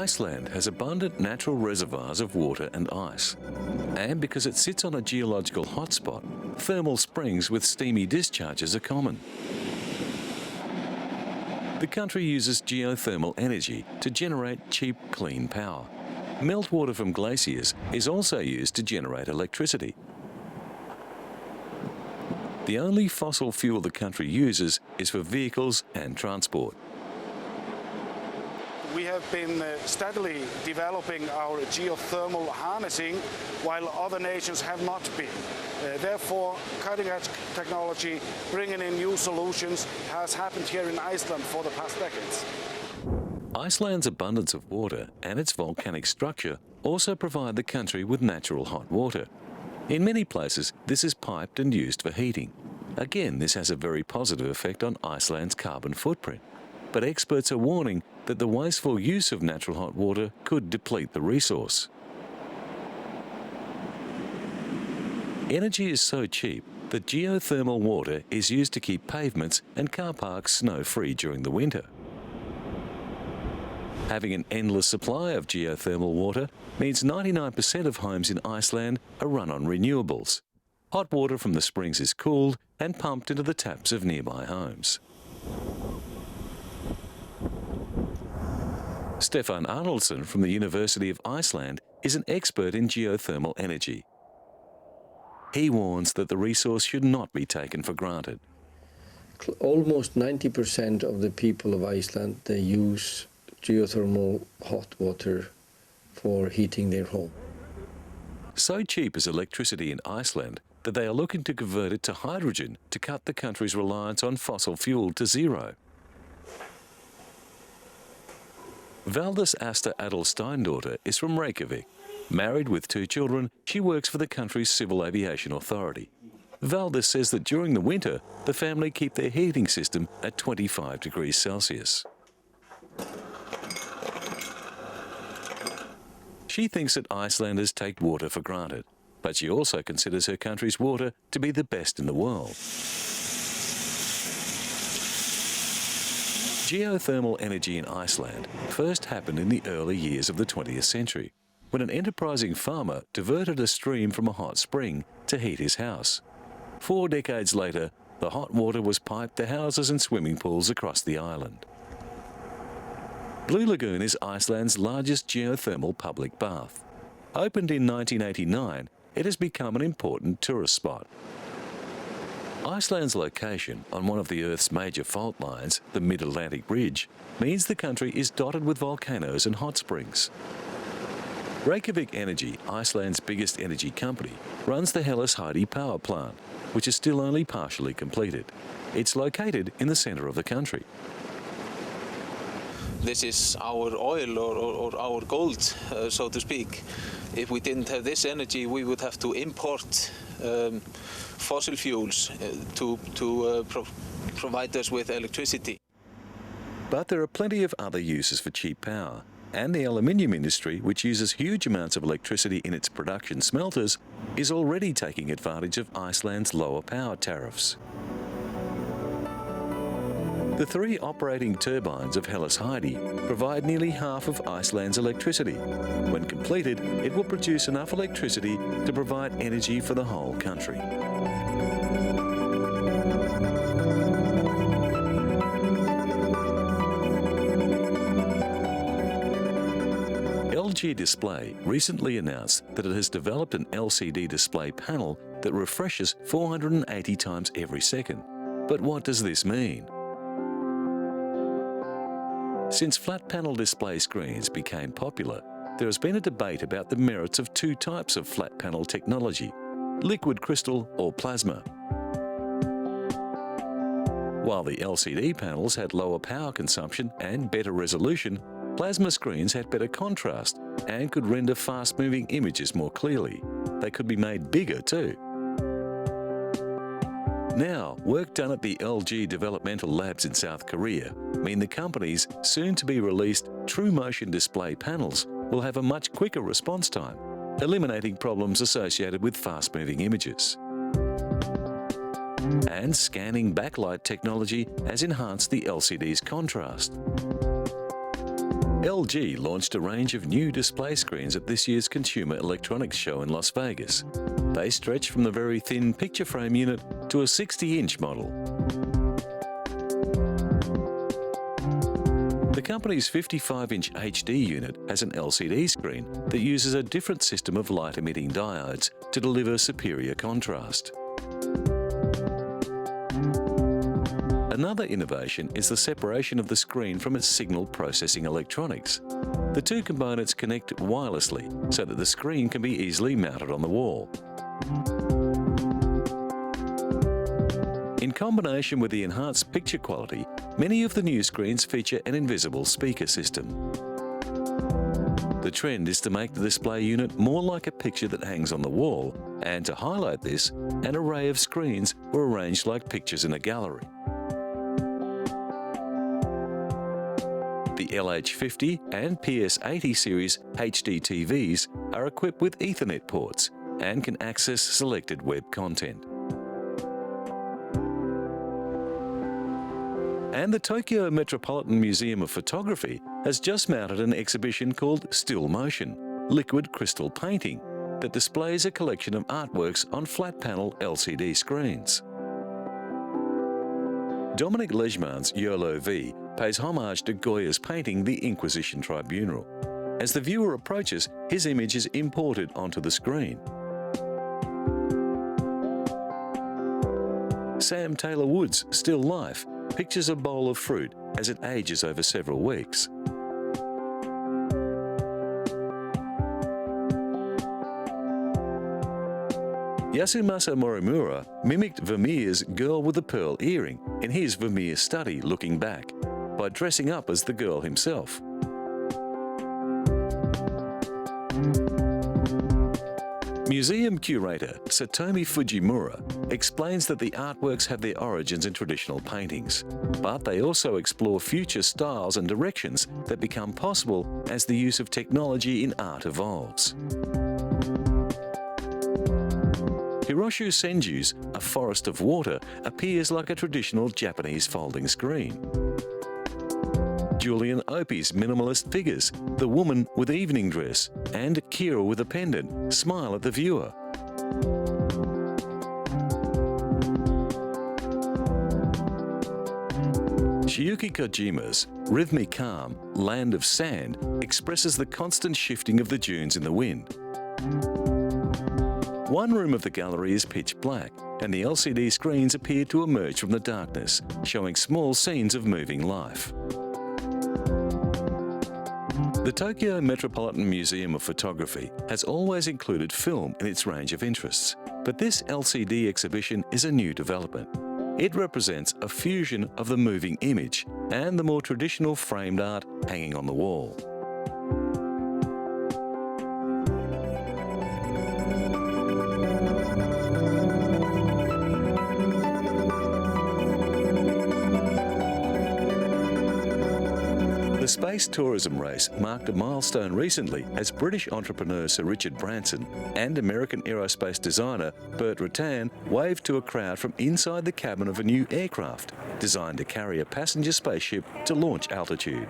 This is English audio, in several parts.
Iceland has abundant natural reservoirs of water and ice. And because it sits on a geological hotspot, thermal springs with steamy discharges are common. The country uses geothermal energy to generate cheap, clean power. Meltwater from glaciers is also used to generate electricity. The only fossil fuel the country uses is for vehicles and transport. We have been steadily developing our geothermal harnessing while other nations have not been. Therefore, cutting-edge technology, bringing in new solutions, has happened here in Iceland for the past decades. Iceland's abundance of water and its volcanic structure also provide the country with natural hot water. In many places, this is piped and used for heating. Again, this has a very positive effect on Iceland's carbon footprint. But experts are warning that the wasteful use of natural hot water could deplete the resource. Energy is so cheap that geothermal water is used to keep pavements and car parks snow-free during the winter. Having an endless supply of geothermal water means 99% of homes in Iceland are run on renewables. Hot water from the springs is cooled and pumped into the taps of nearby homes. Stefan Arnoldsson from the University of Iceland is an expert in geothermal energy. He warns that the resource should not be taken for granted. Almost 90% of the people of Iceland, they use geothermal hot water for heating their home. So cheap is electricity in Iceland that they are looking to convert it to hydrogen to cut the country's reliance on fossil fuel to zero. Valdis Asta Adelsteindaughter is from Reykjavik. Married with 2 children, she works for the country's Civil Aviation Authority. Valdis says that during the winter, the family keep their heating system at 25 degrees Celsius. She thinks that Icelanders take water for granted, but she also considers her country's water to be the best in the world. Geothermal energy in Iceland first happened in the early years of the 20th century, when an enterprising farmer diverted a stream from a hot spring to heat his house. 4 decades later, the hot water was piped to houses and swimming pools across the island. Blue Lagoon is Iceland's largest geothermal public bath. Opened in 1989, it has become an important tourist spot. Iceland's location on one of the Earth's major fault lines, the Mid-Atlantic Ridge, means the country is dotted with volcanoes and hot springs. Reykjavik Energy, Iceland's biggest energy company, runs the Hellisheidi power plant, which is still only partially completed. It's located in the center of the country. This is our oil or our gold, so to speak. If we didn't have this energy, we would have to import fossil fuels to provide us with electricity. But there are plenty of other uses for cheap power, and the aluminium industry, which uses huge amounts of electricity in its production smelters, is already taking advantage of Iceland's lower power tariffs. The 3 operating turbines of Hellisheidi provide nearly half of Iceland's electricity. When completed, it will produce enough electricity to provide energy for the whole country. LG Display recently announced that it has developed an LCD display panel that refreshes 480 times every second. But what does this mean? Since flat panel display screens became popular, there has been a debate about the merits of 2 types of flat panel technology, liquid crystal or plasma. While the LCD panels had lower power consumption and better resolution, plasma screens had better contrast and could render fast-moving images more clearly. They could be made bigger too. Now, work done at the LG developmental labs in South Korea mean the company's soon-to-be-released True Motion display panels will have a much quicker response time, eliminating problems associated with fast-moving images. And scanning backlight technology has enhanced the LCD's contrast. LG launched a range of new display screens at this year's Consumer Electronics Show in Las Vegas. They stretch from the very thin picture frame unit to a 60-inch model. The company's 55-inch HD unit has an LCD screen that uses a different system of light-emitting diodes to deliver superior contrast. Another innovation is the separation of the screen from its signal processing electronics. The two components connect wirelessly so that the screen can be easily mounted on the wall. In combination with the enhanced picture quality, many of the new screens feature an invisible speaker system. The trend is to make the display unit more like a picture that hangs on the wall, and to highlight this, an array of screens were arranged like pictures in a gallery. The LH50 and PS80 series HD TVs are equipped with Ethernet ports and can access selected web content. And the Tokyo Metropolitan Museum of Photography has just mounted an exhibition called Still Motion, Liquid Crystal Painting, that displays a collection of artworks on flat-panel LCD screens. Dominic Legeman's YOLO V pays homage to Goya's painting The Inquisition Tribunal. As the viewer approaches, his image is imported onto the screen. Sam Taylor Wood's Still Life pictures a bowl of fruit as it ages over several weeks. Yasumasa Morimura mimicked Vermeer's Girl with a Pearl Earring in his Vermeer study Looking Back by dressing up as the girl himself. Museum curator Satomi Fujimura explains that the artworks have their origins in traditional paintings, but they also explore future styles and directions that become possible as the use of technology in art evolves. Hiroshu Senju's A Forest of Water appears like a traditional Japanese folding screen. Julian Opie's minimalist figures, the woman with evening dress and Kira with a pendant, smile at the viewer. Shiuki Kojima's rhythmic calm, Land of Sand expresses the constant shifting of the dunes in the wind. One room of the gallery is pitch black, and the LCD screens appear to emerge from the darkness, showing small scenes of moving life. The Tokyo Metropolitan Museum of Photography has always included film in its range of interests, but this LCD exhibition is a new development. It represents a fusion of the moving image and the more traditional framed art hanging on the wall. The space tourism race marked a milestone recently as British entrepreneur Sir Richard Branson and American aerospace designer Burt Rutan waved to a crowd from inside the cabin of a new aircraft designed to carry a passenger spaceship to launch altitude.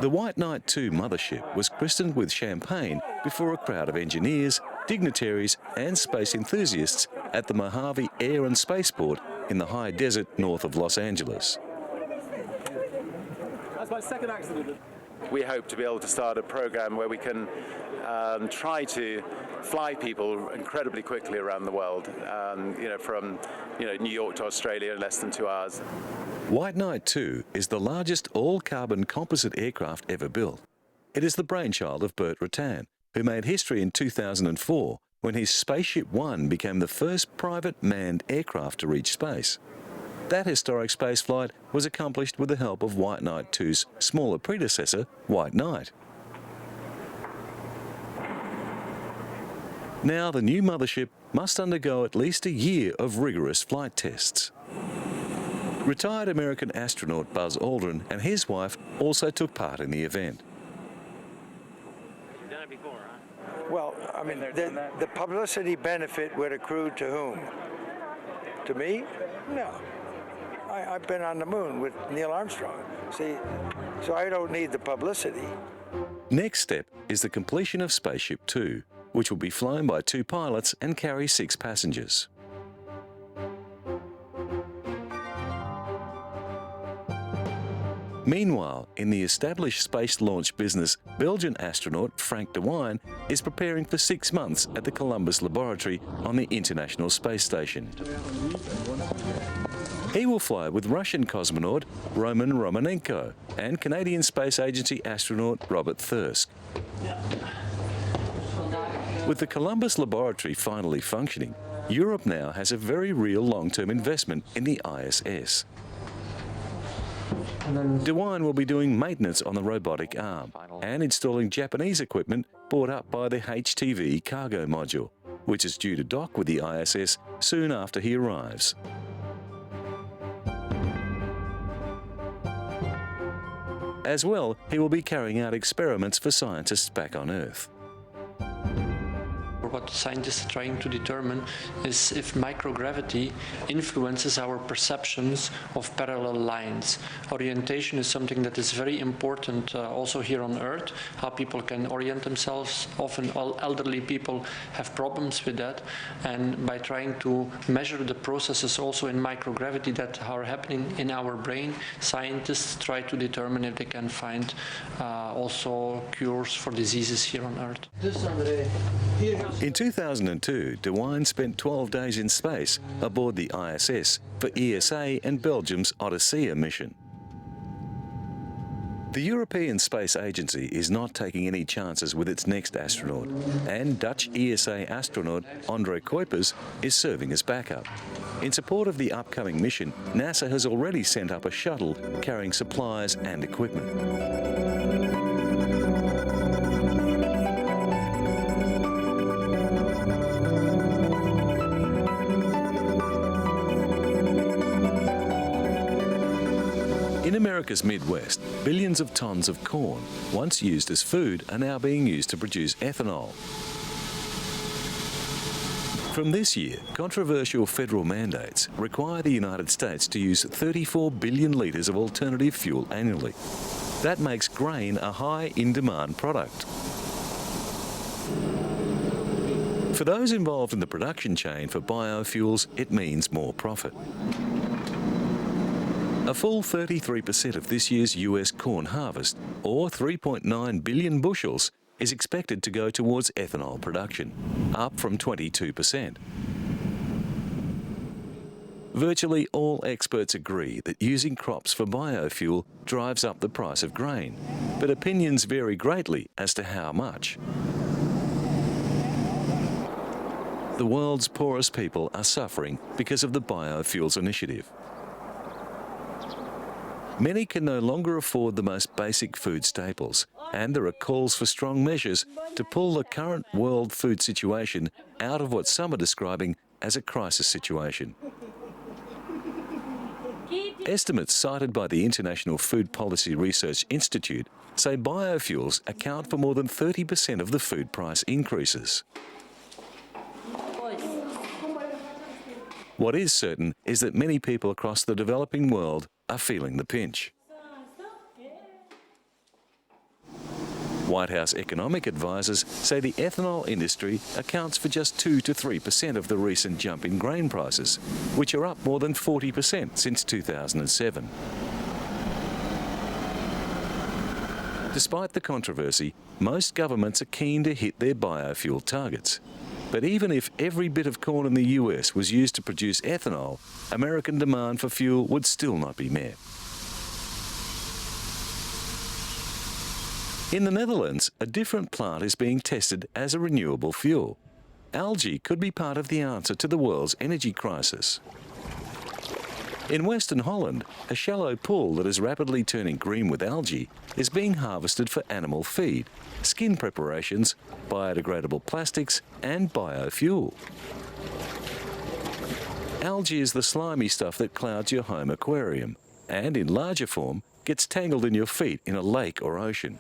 The White Knight 2 mothership was christened with champagne before a crowd of engineers, dignitaries and space enthusiasts at the Mojave Air and Spaceport in the high desert north of Los Angeles. That's my second accident. We hope to be able to start a program where we can try to fly people incredibly quickly around the world, from New York to Australia in less than 2 hours. White Knight 2 is the largest all-carbon composite aircraft ever built. It is the brainchild of Burt Rutan, who made history in 2004 when his Spaceship One became the first private manned aircraft to reach space. That historic spaceflight was accomplished with the help of White Knight 2's smaller predecessor, White Knight. Now the new mothership must undergo at least a year of rigorous flight tests. Retired American astronaut Buzz Aldrin and his wife also took part in the event. You've done it before, huh? Well, I mean, the publicity benefit would accrue to whom? To me? No. I've been on the moon with Neil Armstrong. See, so I don't need the publicity. Next step is the completion of Spaceship 2, which will be flown by 2 pilots and carry 6 passengers. Meanwhile, in the established space launch business, Belgian astronaut Frank de Wijn is preparing for 6 months at the Columbus Laboratory on the International Space Station. He will fly with Russian cosmonaut Roman Romanenko and Canadian Space Agency astronaut Robert Thirsk. With the Columbus Laboratory finally functioning, Europe now has a very real long-term investment in the ISS. De Wijn will be doing maintenance on the robotic arm and installing Japanese equipment brought up by the HTV cargo module, which is due to dock with the ISS soon after he arrives. As well, he will be carrying out experiments for scientists back on Earth. What scientists are trying to determine is if microgravity influences our perceptions of parallel lines. Orientation is something that is very important also here on Earth, how people can orient themselves. Often elderly people have problems with that, and by trying to measure the processes also in microgravity that are happening in our brain, scientists try to determine if they can find also cures for diseases here on Earth. In 2002, de Wijn spent 12 days in space aboard the ISS for ESA and Belgium's Odyssea mission. The European Space Agency is not taking any chances with its next astronaut, and Dutch ESA astronaut André Kuipers is serving as backup. In support of the upcoming mission, NASA has already sent up a shuttle carrying supplies and equipment. In America's Midwest, billions of tons of corn, once used as food, are now being used to produce ethanol. From this year, controversial federal mandates require the United States to use 34 billion litres of alternative fuel annually. That makes grain a high in-demand product. For those involved in the production chain for biofuels, it means more profit. A full 33% of this year's US corn harvest, or 3.9 billion bushels, is expected to go towards ethanol production, up from 22%. Virtually all experts agree that using crops for biofuel drives up the price of grain, but opinions vary greatly as to how much. The world's poorest people are suffering because of the biofuels initiative. Many can no longer afford the most basic food staples, and there are calls for strong measures to pull the current world food situation out of what some are describing as a crisis situation. Estimates cited by the International Food Policy Research Institute say biofuels account for more than 30% of the food price increases. What is certain is that many people across the developing world are feeling the pinch. White House economic advisors say the ethanol industry accounts for just 2 to 3% of the recent jump in grain prices, which are up more than 40% since 2007. Despite the controversy, most governments are keen to hit their biofuel targets. But even if every bit of corn in the US was used to produce ethanol, American demand for fuel would still not be met. In the Netherlands, a different plant is being tested as a renewable fuel. Algae could be part of the answer to the world's energy crisis. In Western Holland, a shallow pool that is rapidly turning green with algae is being harvested for animal feed, skin preparations, biodegradable plastics, and biofuel. Algae is the slimy stuff that clouds your home aquarium and, in larger form, gets tangled in your feet in a lake or ocean.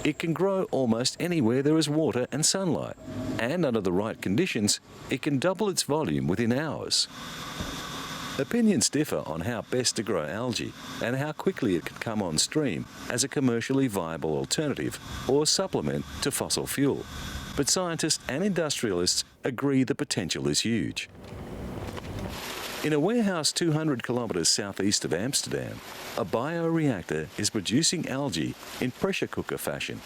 It can grow almost anywhere there is water and sunlight, and under the right conditions, it can double its volume within hours. Opinions differ on how best to grow algae and how quickly it can come on stream as a commercially viable alternative or supplement to fossil fuel. But scientists and industrialists agree the potential is huge. In a warehouse 200 kilometres southeast of Amsterdam, a bioreactor is producing algae in pressure cooker fashion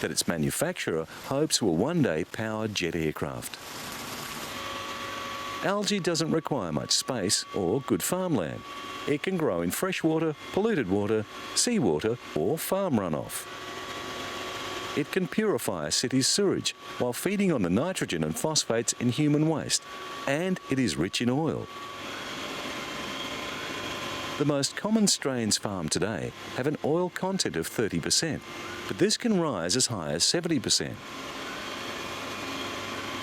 that its manufacturer hopes will one day power jet aircraft. Algae doesn't require much space or good farmland. It can grow in freshwater, polluted water, seawater or farm runoff. It can purify a city's sewage while feeding on the nitrogen and phosphates in human waste, and it is rich in oil. The most common strains farmed today have an oil content of 30%, but this can rise as high as 70%.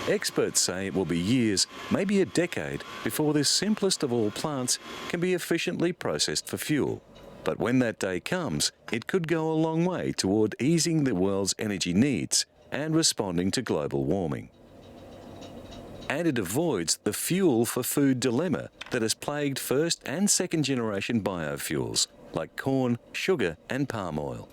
Experts say it will be years, maybe a decade, before this simplest of all plants can be efficiently processed for fuel. But when that day comes, it could go a long way toward easing the world's energy needs and responding to global warming. And it avoids the fuel for food dilemma that has plagued first and second generation biofuels like corn, sugar and palm oil.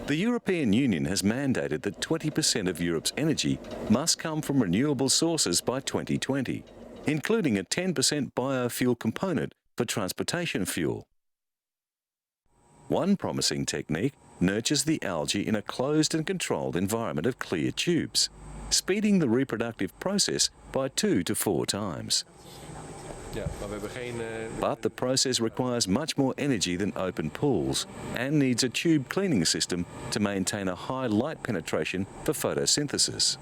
The European Union has mandated that 20% of Europe's energy must come from renewable sources by 2020, including a 10% biofuel component for transportation fuel. One promising technique nurtures the algae in a closed and controlled environment of clear tubes, speeding the reproductive process by 2 to 4 times. But the process requires much more energy than open pools and needs a tube cleaning system to maintain a high light penetration for photosynthesis.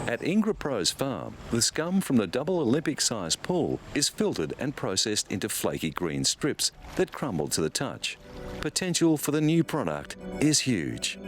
At IngraPro's farm, the scum from the double Olympic-sized pool is filtered and processed into flaky green strips that crumble to the touch. Potential for the new product is huge.